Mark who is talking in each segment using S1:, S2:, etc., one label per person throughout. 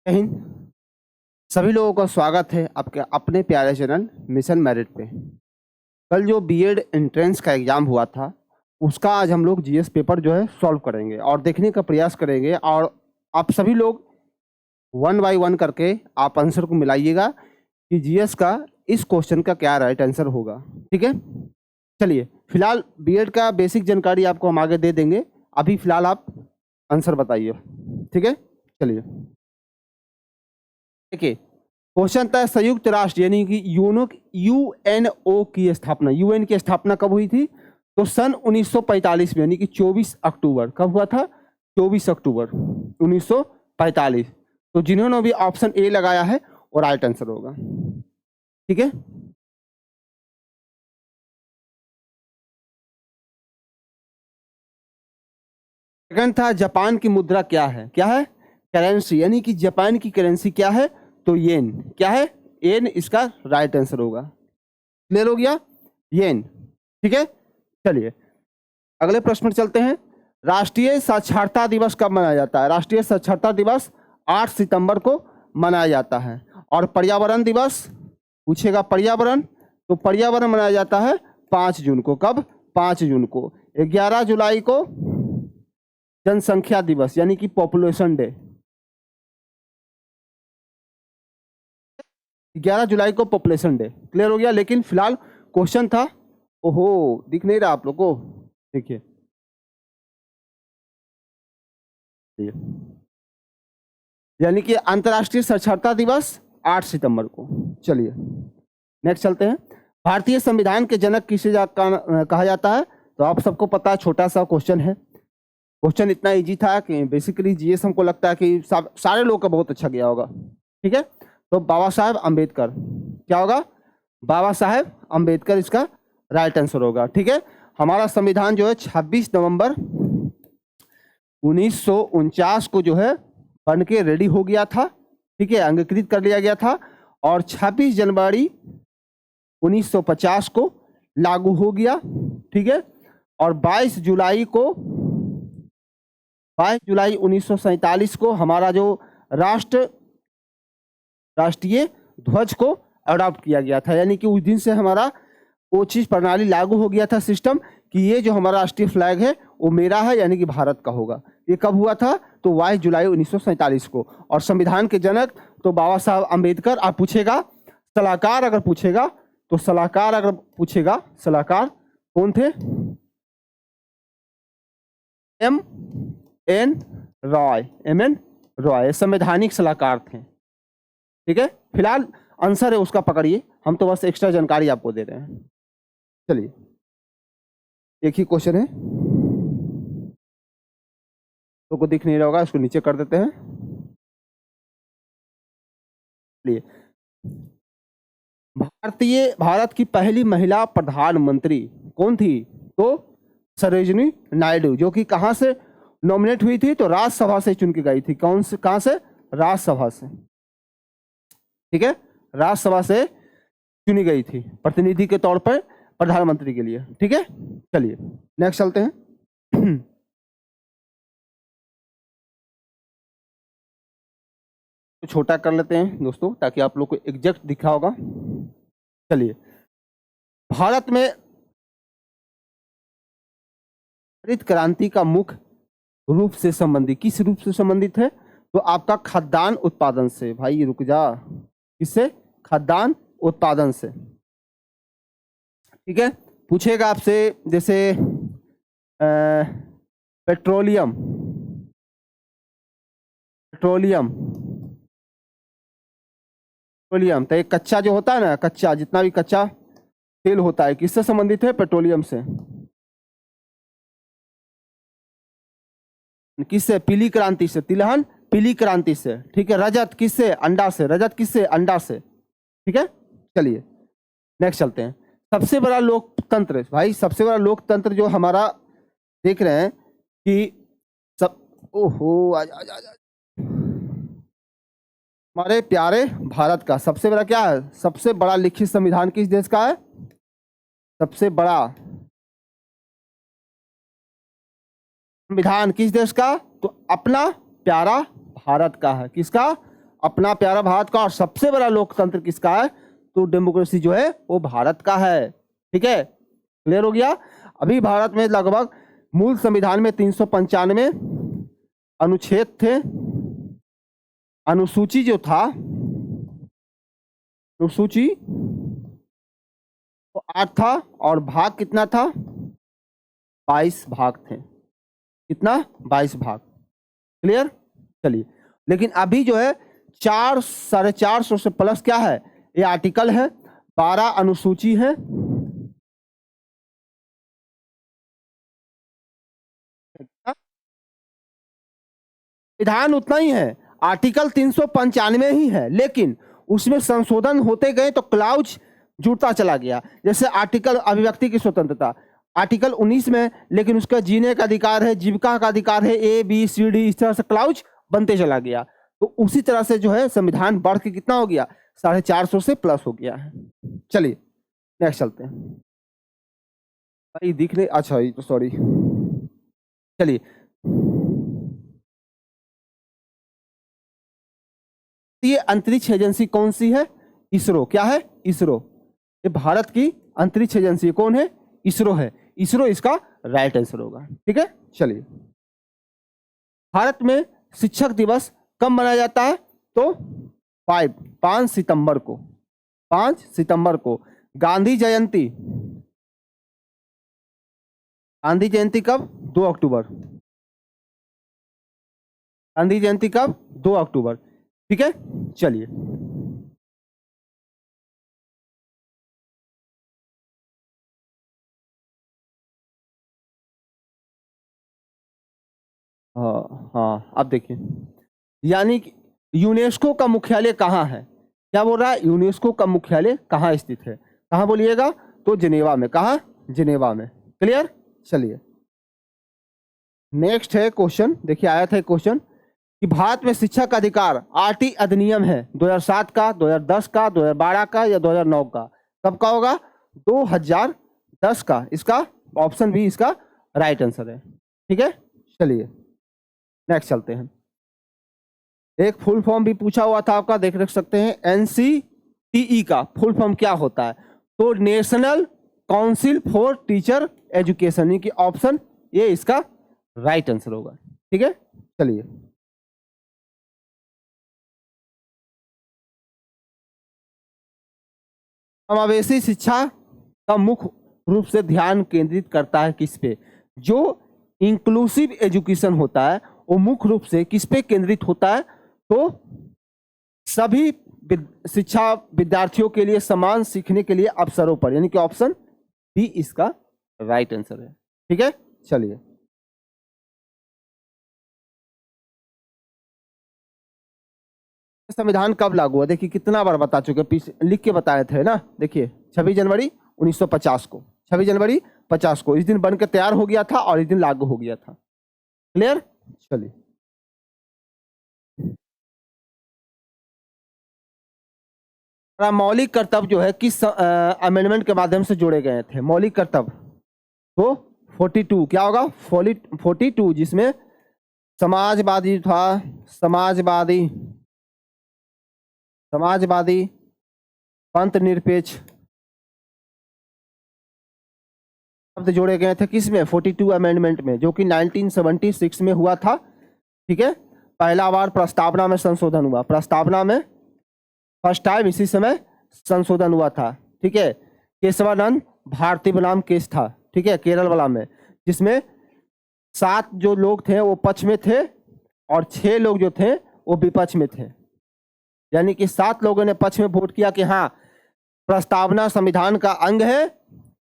S1: जय हिंद। सभी लोगों का स्वागत है आपके अपने प्यारे चैनल मिशन मेरिट पे। कल जो बीएड एंट्रेंस का एग्ज़ाम हुआ था उसका आज हम लोग जीएस पेपर जो है सॉल्व करेंगे और देखने का प्रयास करेंगे, और आप सभी लोग वन बाय वन करके आप आंसर को मिलाइएगा कि जीएस का इस क्वेश्चन का क्या राइट आंसर होगा। ठीक है, चलिए फिलहाल बीएड का बेसिक जानकारी आपको हम आगे दे देंगे, अभी फिलहाल आप आंसर बताइए। ठीक है, चलिए देखिए क्वेश्चन था संयुक्त राष्ट्र यानी कि यूएनओ की स्थापना, यूएन की स्थापना कब हुई थी? तो सन 1945 में, यानी कि 24 अक्टूबर। कब हुआ था? 24 अक्टूबर 1945। तो जिन्होंने भी ऑप्शन ए लगाया है वो राइट आंसर होगा। ठीक है, सेकंड था जापान की मुद्रा क्या है? क्या है? करेंसी, यानी कि जापान की करेंसी क्या है? तो येन। क्या है? येन इसका राइट आंसर होगा। क्लियर हो गया? येन। ठीक है, चलिए अगले प्रश्न पर चलते हैं। राष्ट्रीय साक्षरता दिवस कब मनाया जाता है? राष्ट्रीय साक्षरता दिवस 8 सितंबर को मनाया जाता है। और पर्यावरण दिवस पूछेगा, पर्यावरण, तो पर्यावरण मनाया जाता है 5 जून को। कब? 5 जून को। 11 जुलाई को जनसंख्या दिवस यानी कि पॉपुलेशन डे, 11 जुलाई को पॉपुलेशन डे। क्लियर हो गया? लेकिन फिलहाल क्वेश्चन था, ओहो दिख नहीं रहा आप लोग को, देखिए यानी कि अंतर्राष्ट्रीय साक्षरता दिवस 8 सितंबर को। चलिए नेक्स्ट चलते हैं। भारतीय संविधान के जनक किसे कहा जाता है? तो आप सबको पता है, छोटा सा क्वेश्चन है। क्वेश्चन इतना इजी था कि बेसिकली जीएस हमको लगता है कि सारे लोग का बहुत अच्छा गया होगा। ठीक है, तो बाबा साहेब अम्बेडकर। क्या होगा? बाबा साहेब अम्बेडकर इसका राइट आंसर होगा। ठीक है, हमारा संविधान जो है 26 नवंबर 1949 को जो है बन के रेडी हो गया था। ठीक है, अंगीकृत कर लिया गया था और 26 जनवरी 1950 को लागू हो गया। ठीक है, और 22 जुलाई 1947 को हमारा जो राष्ट्रीय ध्वज को अडॉप्ट किया गया था। यानी कि उस दिन से हमारा वो चीज प्रणाली लागू हो गया था, सिस्टम, कि ये जो हमारा राष्ट्रीय फ्लैग है वो मेरा है, यानी कि भारत का होगा। ये कब हुआ था? तो 22 जुलाई 1947 को। और संविधान के जनक तो बाबा साहब अम्बेडकर। आप पूछेगा सलाहकार, अगर पूछेगा तो सलाहकार कौन थे? एम एन रॉय संवैधानिक सलाहकार थे। ठीक है, फिलहाल आंसर है उसका पकड़िए, हम तो बस एक्स्ट्रा जानकारी आपको दे रहे हैं। चलिए एक ही क्वेश्चन है, तो को दिख नहीं रहा होगा, इसको नीचे कर देते हैं। चलिए भारत की पहली महिला प्रधानमंत्री कौन थी? तो सरोजिनी नायडू, जो कि कहां से नॉमिनेट हुई थी? तो राज्यसभा से चुन के गई थी। कहां से? राज्यसभा से। ठीक है, राज्यसभा से चुनी गई थी प्रतिनिधि के तौर पर प्रधानमंत्री के लिए। ठीक है, चलिए नेक्स्ट चलते हैं। छोटा कर लेते हैं दोस्तों, ताकि आप लोग को एग्जैक्ट दिखा होगा। चलिए भारत में हरित क्रांति का मुख्य रूप से संबंधित, किस रूप से संबंधित है? तो आपका खाद्यान्न उत्पादन से। भाई रुक जा, किससे? खाद्यान्न उत्पादन से। ठीक है, पूछेगा आपसे जैसे पेट्रोलियम तो एक कच्चा जो होता है ना, कच्चा जितना भी कच्चा तेल होता है, किससे संबंधित है? पेट्रोलियम से। किससे? पीली क्रांति से। तिलहन पीली क्रांति से। ठीक है, रजत किससे? अंडा से। रजत किससे? अंडा से। ठीक है, चलिए नेक्स्ट चलते हैं। सबसे बड़ा लोकतंत्र, भाई सबसे बड़ा लोकतंत्र जो हमारा देख रहे हैं कि ओहो हमारे प्यारे भारत का सबसे बड़ा क्या है? सबसे बड़ा लिखित संविधान किस देश का है? सबसे बड़ा संविधान किस देश का? तो अपना प्यारा भारत का है। किसका? अपना प्यारा भारत का, और सबसे बड़ा लोकतंत्र किसका है? तो डेमोक्रेसी जो है वो भारत का है। ठीक है, क्लियर हो गया। अभी भारत में लगभग मूल संविधान में 395 अनुच्छेद थे। अनुसूची जो था, अनुसूची तो 8 था, और भाग कितना था? 22 भाग थे। कितना? 22 भाग। क्लियर? चलिए, लेकिन अभी जो है 400-450 से प्लस क्या है? ये आर्टिकल है, 12 अनुसूची है। विधान उतना ही है, आर्टिकल 395 ही है, लेकिन उसमें संशोधन होते गए तो क्लाउज जुड़ता चला गया। जैसे आर्टिकल अभिव्यक्ति की स्वतंत्रता, आर्टिकल 19 में, लेकिन उसका जीने का अधिकार है, जीविका का अधिकार है, ABCD, इस तरह से क्लाउज बनते चला गया। तो उसी तरह से जो है संविधान बढ़ के कितना हो गया? 450 से प्लस हो गया है। चलिए नेक्स्ट चलते हैं। भाई दिख रहे? अच्छा, ये तो सॉरी। चलिए, ये अंतरिक्ष एजेंसी कौन सी है? इसरो। क्या है? इसरो। ये भारत की अंतरिक्ष एजेंसी कौन है? इसरो है। इसरो इसका राइट आंसर होगा। ठीक है, चलिए। भारत में शिक्षक दिवस कब मनाया जाता है? तो 5 सितंबर को। 5 सितंबर को। गांधी जयंती, गांधी जयंती कब? 2 अक्टूबर। गांधी जयंती कब? 2 अक्टूबर। ठीक है, चलिए। हाँ हाँ, अब देखिए, यानी कि यूनेस्को का मुख्यालय कहाँ है? क्या बोल रहा है? यूनेस्को का मुख्यालय कहाँ स्थित है? कहाँ बोलिएगा? तो जिनेवा में। कहाँ? जिनेवा में। क्लियर? चलिए, नेक्स्ट है क्वेश्चन। देखिए, आया था क्वेश्चन कि भारत में शिक्षा का अधिकार आरटी अधिनियम है 2007 का, 2010 का, 2012 का या 2009 का? कब का होगा? 2010 का। इसका ऑप्शन बी इसका राइट आंसर है। ठीक है, चलिए नेक्स्ट चलते हैं। एक फुल फॉर्म भी पूछा हुआ था आपका, देख सकते हैं। NCTE का फुल फॉर्म क्या होता है? तो national council for teacher education, यानी कि ऑप्शन ये इसका राइट आंसर होगा। ठीक है, चलिए। समावेशी शिक्षा का मुख्य रूप से ध्यान केंद्रित करता है किस पे? जो इंक्लूसिव एजुकेशन होता है वो मुख्य रूप से किस पे केंद्रित होता है? तो सभी शिक्षा विद्यार्थियों के लिए समान सीखने के लिए अवसरों पर, यानी कि ऑप्शन बी इसका राइट आंसर है। ठीक है, चलिए। संविधान कब लागू हुआ? देखिए, कितना बार बता चुके, पीछे लिख के बताए थे ना। देखिए, 26 जनवरी 1950 को। 26 जनवरी 50 को इस दिन बनकर तैयार हो गया था और इस दिन लागू हो गया था। क्लियर? चलिए, मौलिक कर्तव्य जो है किस अमेंडमेंट के माध्यम से जोड़े गए थे? मौलिक कर्तव्य तो 42। क्या होगा? 42, जिसमें समाजवादी था, समाजवादी, समाजवादी, पंथ निरपेक्ष शब्द जोड़े गए थे। किसमें? 42 अमेंडमेंट में, जो कि 1976 में हुआ था। ठीक है, पहला बार प्रस्तावना में संशोधन हुआ। प्रस्तावना में फर्स्ट टाइम इसी समय संशोधन हुआ था। ठीक है, केशवानंद भारती बनाम केस था। ठीक है, केरल वाला में, जिसमें 7 जो लोग थे वो पक्ष में थे और 6 लोग जो थे वो विपक्ष में थे। यानी कि 7 लोगों ने पक्ष में वोट किया कि हाँ प्रस्तावना संविधान का अंग है,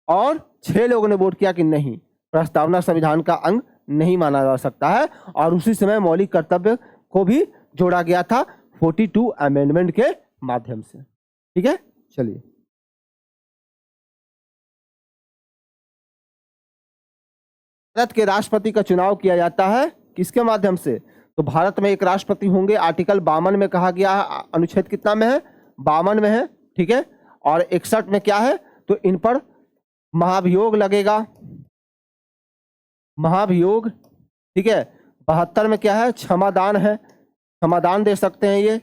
S1: और 6 लोगों ने वोट किया कि नहीं, प्रस्तावना संविधान का अंग नहीं माना जा सकता है। और उसी समय मौलिक कर्तव्य को भी जोड़ा गया था 42 अमेंडमेंट के माध्यम से। ठीक है, चलिए। भारत के राष्ट्रपति का चुनाव किया जाता है किसके माध्यम से? तो भारत में एक राष्ट्रपति होंगे। आर्टिकल 52 में कहा गया है, अनुच्छेद कितना में है? 52 में है। ठीक है, और 61 में क्या है? तो इन पर महाभियोग लगेगा, महाभियोग। ठीक है, 72 में क्या है? क्षमादान है, क्षमादान दे सकते हैं ये।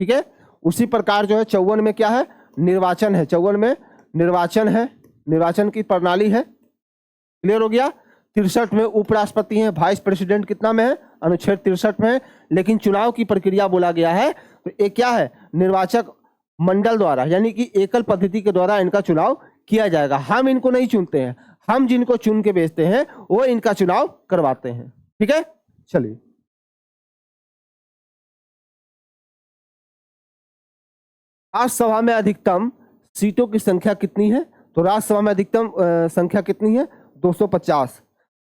S1: ठीक है। उसी प्रकार जो है 54 में क्या है, निर्वाचन है, 54 में निर्वाचन है, निर्वाचन की प्रणाली है, क्लियर हो गया। 63 में उपराष्ट्रपति है, वाइस प्रेसिडेंट कितना में है, अनुच्छेद 63 में है। लेकिन चुनाव की प्रक्रिया बोला गया है तो ये क्या है, निर्वाचक मंडल द्वारा यानी कि एकल पद्धति के द्वारा इनका चुनाव किया जाएगा। हम इनको नहीं चुनते हैं, हम जिनको चुन के भेजते हैं वो इनका चुनाव करवाते हैं, ठीक है। चलिए, राज्यसभा में अधिकतम सीटों की संख्या कितनी है, तो राज्यसभा में अधिकतम संख्या कितनी है, 250।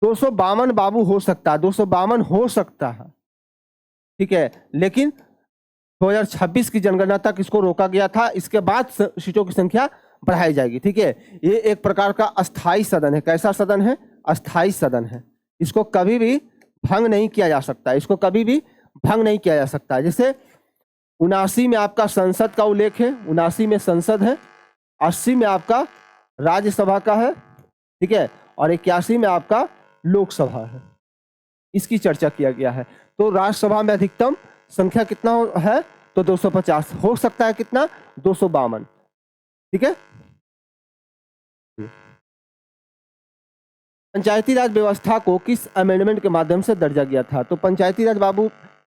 S1: 252 बाबू हो सकता है, 252 हो सकता है, ठीक है। लेकिन 2026 की जनगणना तक इसको रोका गया था, इसके बाद सीटों की संख्या बढ़ाई जाएगी, ठीक है। ये एक प्रकार का अस्थाई सदन है। कैसा सदन है, अस्थाई सदन है। इसको कभी भी भंग नहीं किया जा सकता, इसको कभी भी भंग नहीं किया जा सकता। जैसे 79 में आपका संसद का उल्लेख है, 79 में संसद है, 80 में आपका राज्यसभा का है, ठीक है, और 81 में आपका लोकसभा है, इसकी चर्चा किया गया है। तो राज्यसभा में अधिकतम संख्या कितना है, तो 250 हो सकता है, कितना, 252, ठीक है। पंचायती राज व्यवस्था को किस अमेंडमेंट के माध्यम से दर्जा गया था, तो पंचायती राज बाबू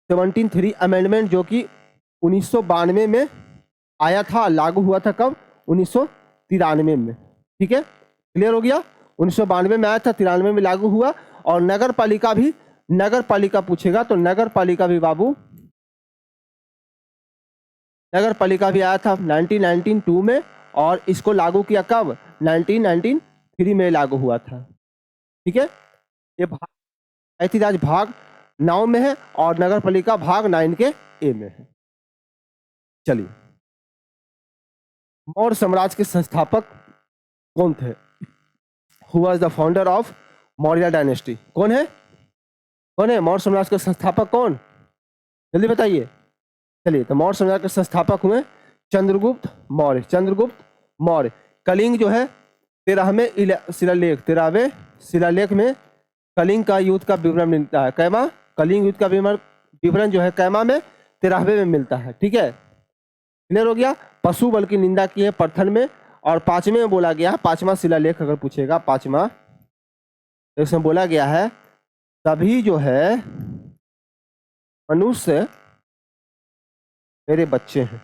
S1: 17 अमेंडमेंट जो कि 1992 में आया था, लागू हुआ था कब, 1993 में, ठीक है, क्लियर हो गया। 1992 में आया था, 93 में लागू हुआ। और नगर पालिका भी, नगर पालिका पूछेगा तो नगर पालिका भी बाबू, नगर पालिका भी आया था 1992 में, और इसको लागू किया कब, 1993 में लागू हुआ था, ठीक है। ये पंचायती राज भाग 9 में है और नगर पालिका भाग 9 के ए में है। चलिए, मौर्य साम्राज्य के संस्थापक कौन थे, who was the founder of Maurya dynasty, कौन है, कौन है मौर्य साम्राज्य के संस्थापक, कौन, जल्दी बताइए। चलिए, तो मौर्य साम्राज्य के संस्थापक हुए चंद्रगुप्त मौर्य, चंद्रगुप्त मौर्य। कलिंग जो है 13वें शिलालेख, 13वें शिलालेख में कलिंग का युद्ध का विवरण मिलता है, कैमा, कलिंग युद्ध का विवरण जो है कैमा में, 13वें में मिलता है, ठीक है, क्लियर हो गया। पशु बल की निंदा की है प्रथन में, और 5वें में बोला गया है, 5वां शिलालेख अगर पूछेगा, 5वां, तो इसमें बोला गया है तभी जो है मनुष्य मेरे बच्चे हैं,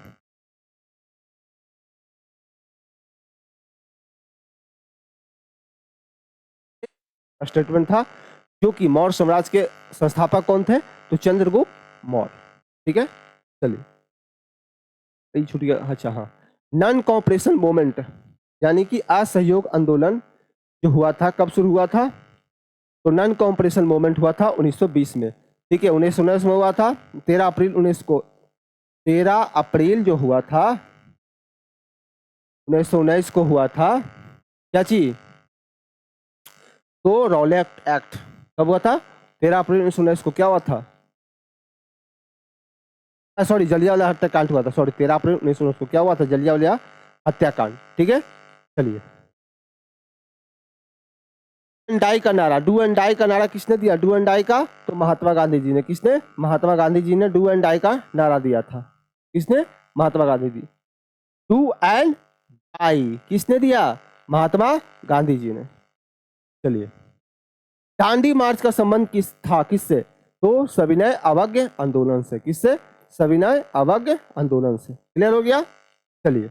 S1: स्टेटमेंट था। क्योंकि मौर्य साम्राज्य के संस्थापक कौन थे, तो चंद्रगुप्त मौर्य, ठीक है। चलिए, छूट गया, अच्छा हाँ, नॉन कॉपरेशन मूवमेंट यानी कि असहयोग आंदोलन जो हुआ था, कब शुरू हुआ था, तो नॉन कॉपरेशन मूवमेंट हुआ था 1920 में, ठीक है। 1919 में हुआ था, 13 अप्रैल 19 को, 13 अप्रैल जो हुआ था 1919 को हुआ था, क्या चीज, तो रॉलेट एक्ट कब हुआ था, 13 अप्रैल 1919 को क्या हुआ था, सॉरी जलियांवाला हत्याकांड हुआ था, सॉरी 13 अप्रैल 1919 को क्या हुआ था, जलियांवाला हत्याकांड, ठीक है। चलिए, एंड डाई का नारा, डू एंड डाई का नारा किसने दिया, डू एंड डाई का, तो महात्मा गांधी जी ने, किसने, महात्मा गांधी जी ने डू एंड डाई का नारा दिया था, किसने, Mahatma Gandhi ji. Do and die किसने दिया, महात्मा गांधी जी ने। चलिए, दांडी मार्च का संबंध किस था, किससे, तो सविनय अवज्ञा आंदोलन से, किससे, सविनय अवज्ञा आंदोलन से, क्लियर हो गया। चलिए,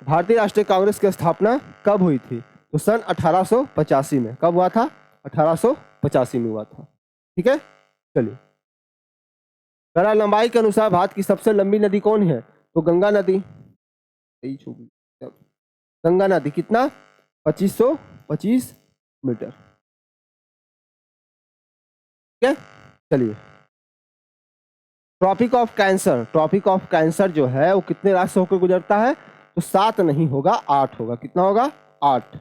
S1: भारतीय राष्ट्रीय कांग्रेस की स्थापना कब हुई थी, तो सन 1885 में, कब हुआ था, 1885 में हुआ था, ठीक है। चलिए, लंबाई के अनुसार भारत की सबसे लंबी नदी कौन है, तो गंगा नदी, गंगा नदी कितना, 2525 मीटर, ठीक है। चलिए, tropic of cancer, tropic of cancer जो है वो कितने राज्य से होकर गुजरता है, तो 7 नहीं होगा, 8 होगा, कितना होगा, 8,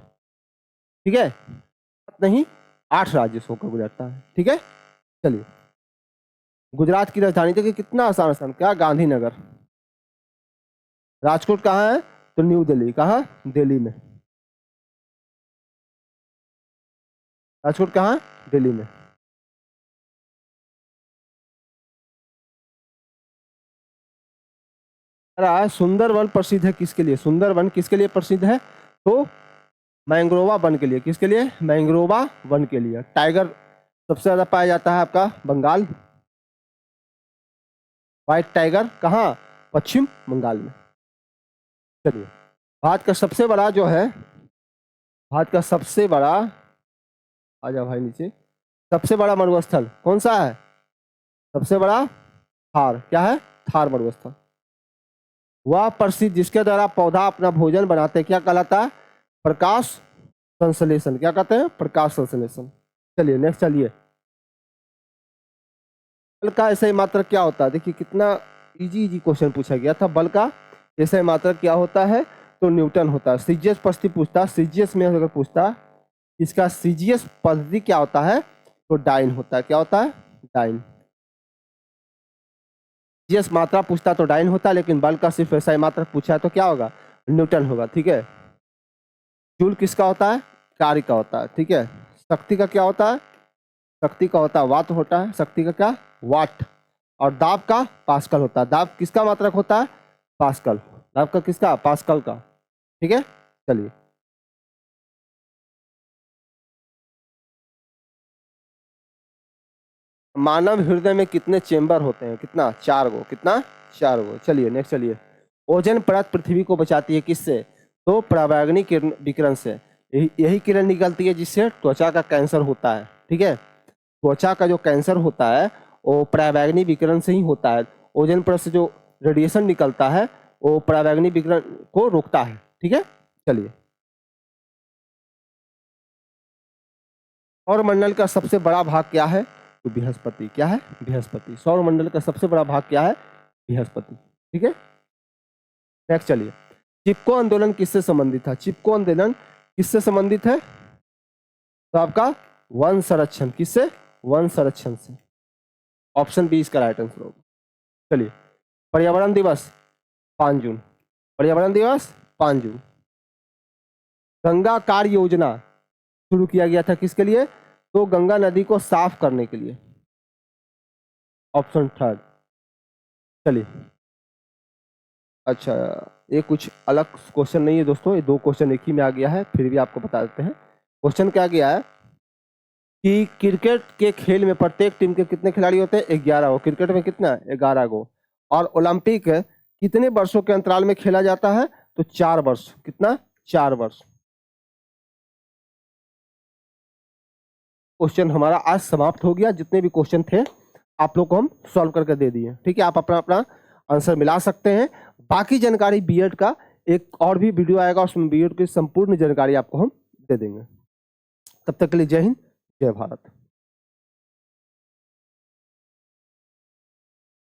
S1: ठीक है, 7 नहीं 8 राज्य से होकर गुजरता है, ठीक है। चलिए, गुजरात की राजधानी देखिए कितना आसान आसान, क्या, गांधीनगर। राजकोट कहाँ है, तो न्यू दिल्ली, कहाँ, दिल्ली में। राजकोट कहाँ, दिल्ली में। रहा है सुंदरवन प्रसिद्ध है किसके लिए, सुंदरवन किसके लिए प्रसिद्ध है, तो मैंग्रोवा वन के लिए। किसके लिए, मैंग्रोवा वन के लिए। टाइगर सबसे ज्यादा पाया जाता है आपका बंगाल, व्हाइट टाइगर कहाँ, पश्चिम बंगाल में। चलिए, भारत का सबसे बड़ा जो है, भारत का सबसे बड़ा, आ जाओ भाई नीचे, सबसे बड़ा मरुस्थल कौन सा है, सबसे बड़ा थार, क्या है, थार मरुस्थल। वह प्रसिद्ध जिसके द्वारा पौधा अपना भोजन बनाते हैं, क्या कहलाता है, प्रकाश संश्लेषण। क्या कहते हैं, प्रकाश संश्लेषण। चलिए नेक्स्ट, चलिए बल का ऐसा ही मात्रक क्या होता है, देखिए कितना इजी इजी क्वेश्चन पूछा गया था। बल का ऐसा ही मात्रक क्या होता है, तो न्यूटन होता है। सीजीएस पद्धति पूछता, सीजीएस में अगर पूछता इसका सीजीएस पद्धति क्या होता है, तो डाइन होता है। क्या होता है, डाइन। जीएस मात्रा पूछता तो डाइन होता, लेकिन बल का सिर्फ ऐसा ही मात्रक पूछा है तो क्या होगा, न्यूटन होगा। ठीक है, जूल किसका होता है, कार्य का होता है। ठीक है, शक्ति का क्या होता है, शक्ति का होता है वाट होता है, शक्ति का क्या, वाट। और दाब का पास्कल होता है। दाब किसका मात्रक होता है, पास्कल। दाब का किसका, पास्कल का। ठीक है, चलिए मानव हृदय में कितने चेंबर होते हैं, कितना, 4 गो। कितना, 4 गो। चलिए नेक्स्ट, चलिए ओजोन परत पृथ्वी को बचाती है किससे, तो पराबैंगनी किरण विकिरण से। यही किरण निकलती है जिससे त्वचा का कैंसर होता है। ठीक है, त्वचा का जो कैंसर होता है वो पराबैंगनी विकिरण से ही होता है। ओजोन परत से जो रेडिएशन निकलता है वो पराबैंगनी विकिरण को रोकता है। ठीक है, चलिए सौरमंडल का सबसे बड़ा भाग क्या है, तो बृहस्पति। क्या है, बृहस्पति। सौरमंडल का सबसे बड़ा भाग क्या है, बृहस्पति। ठीक है, नेक्स्ट चलिए चिपको आंदोलन किससे संबंधित था, चिपको आंदोलन किससे संबंधित है, तो आपका वन संरक्षण। किससे, वन संरक्षण से। ऑप्शन बी इसका राइट आंसर होगा। चलिए पर्यावरण दिवस 5 जून, पर्यावरण दिवस 5 जून। गंगा कार्य योजना शुरू किया गया था किसके लिए, तो गंगा नदी को साफ करने के लिए। Option third. चलिए अच्छा, ये कुछ अलग क्वेश्चन नहीं है दोस्तों, ये 2 क्वेश्चन एक ही में आ गया है, फिर भी आपको बता देते हैं। क्वेश्चन क्या गया है कि क्रिकेट के खेल में प्रत्येक टीम के कितने खिलाड़ी होते हैं, 11 गो। क्रिकेट में कितना, 11 गो। और ओलंपिक कितने वर्षों के अंतराल में खेला जाता है, तो 4 वर्ष। कितना, 4 वर्ष। क्वेश्चन हमारा आज समाप्त हो गया। जितने भी क्वेश्चन थे आप लोग को हम सॉल्व करके दे दिए। ठीक है, आप अपना अपना आंसर मिला सकते हैं। बाकी जानकारी बीएड का एक और भी वीडियो आएगा, उसमें बीएड की संपूर्ण जानकारी आपको हम दे देंगे। तब तक के लिए जय हिंद, जय भारत।